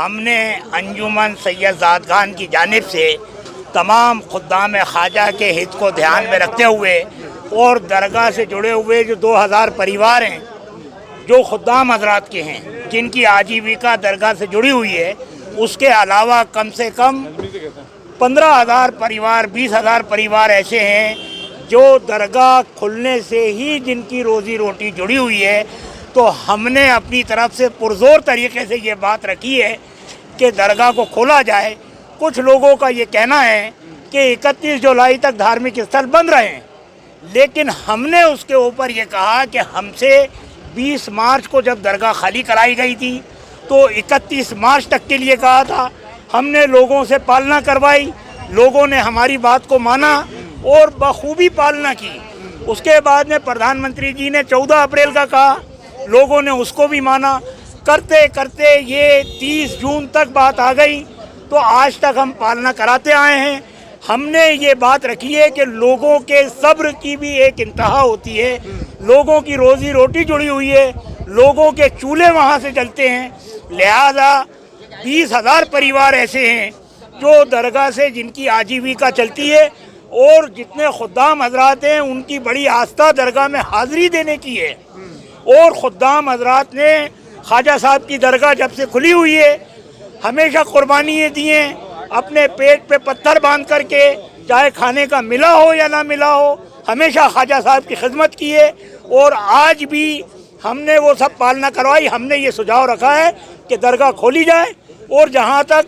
हमने अंजुमन सैयद ज़ाद खान की जानिब से तमाम खुद्दाम ख्वाजा के हित को ध्यान में रखते हुए और दरगाह से जुड़े हुए जो 2000 परिवार हैं जो खुद्दाम हजरात के हैं जिनकी आजीविका दरगाह से जुड़ी हुई है, उसके अलावा कम से कम 15,000 परिवार 20,000 परिवार ऐसे हैं जो दरगाह खुलने से ही जिनकी रोज़ी रोटी जुड़ी हुई है। तो हमने अपनी तरफ से पुरज़ोर तरीके से ये बात रखी है कि दरगाह को खोला जाए। कुछ लोगों का ये कहना है कि 31 जुलाई तक धार्मिक स्थल बंद रहे हैं, लेकिन हमने उसके ऊपर ये कहा कि हमसे 20 मार्च को जब दरगाह खाली कराई गई थी तो 31 मार्च तक के लिए कहा था। हमने लोगों से पालना करवाई, लोगों ने हमारी बात को माना और बखूबी पालना की। उसके बाद में प्रधानमंत्री जी ने 14 अप्रैल का कहा, लोगों ने उसको भी माना। करते करते ये 30 जून तक बात आ गई, तो आज तक हम पालना कराते आए हैं। हमने ये बात रखी है कि लोगों के सब्र की भी एक इंतहा होती है, लोगों की रोज़ी रोटी जुड़ी हुई है, लोगों के चूल्हे वहाँ से जलते हैं। लिहाजा 20,000 परिवार ऐसे हैं जो दरगाह से जिनकी आजीविका चलती है और जितने खुद्दाम हजरात हैं उनकी बड़ी आस्था दरगाह में हाज़िरी देने की है। और खुद्दाम हजरात ने ख्वाजा साहब की दरगाह जब से खुली हुई है हमेशा कुर्बानियाँ दी हैं, अपने पेट पे पत्थर बांध करके, चाहे खाने का मिला हो या ना मिला हो, हमेशा ख्वाजा साहब की खिदमत की है। और आज भी हमने वो सब पालना करवाई। हमने ये सुझाव रखा है कि दरगाह खोली जाए और जहाँ तक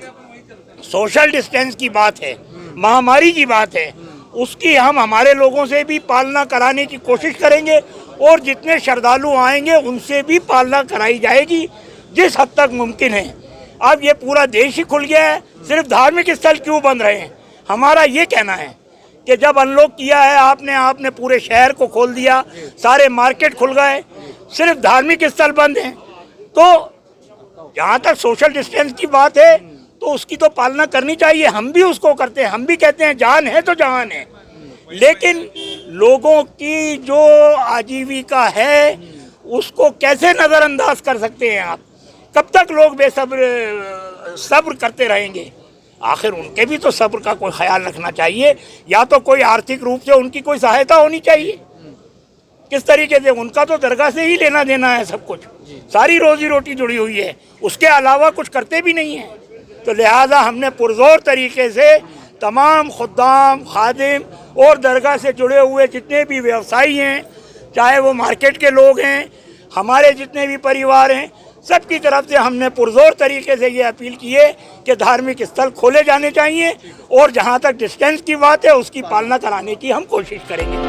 सोशल डिस्टेंस की बात है, महामारी की बात है, उसकी हम हमारे लोगों से भी पालना कराने की कोशिश करेंगे और जितने श्रद्धालु आएंगे उनसे भी पालना कराई जाएगी जिस हद तक मुमकिन है। अब ये पूरा देश ही खुल गया है, सिर्फ धार्मिक स्थल क्यों बंद रहे हैं? हमारा ये कहना है कि जब अनलॉक किया है आपने पूरे शहर को खोल दिया, सारे मार्केट खुल गए, सिर्फ धार्मिक स्थल बंद हैं। तो जहाँ तक सोशल डिस्टेंस की बात है तो उसकी तो पालना करनी चाहिए। हम भी उसको करते हैं, हम भी कहते हैं जान है तो जहान है। लेकिन लोगों की जो आजीविका है उसको कैसे नज़रअंदाज कर सकते हैं आप? कब तक लोग सब्र करते रहेंगे? आखिर उनके भी तो सब्र का कोई ख्याल रखना चाहिए, या तो कोई आर्थिक रूप से उनकी कोई सहायता होनी चाहिए। किस तरीके से? उनका तो दरगाह से ही लेना देना है, सब कुछ, सारी रोजी रोटी जुड़ी हुई है, उसके अलावा कुछ करते भी नहीं हैं। तो लिहाजा हमने पुरजोर तरीके से तमाम खुद्दाम, खादिम और दरगाह से जुड़े हुए जितने भी व्यवसायी हैं, चाहे वो मार्केट के लोग हैं, हमारे जितने भी परिवार हैं, सबकी तरफ से हमने पुरजोर तरीके से ये अपील की है कि धार्मिक स्थल खोले जाने चाहिए और जहाँ तक डिस्टेंस की बात है उसकी पालना कराने की हम कोशिश करेंगे।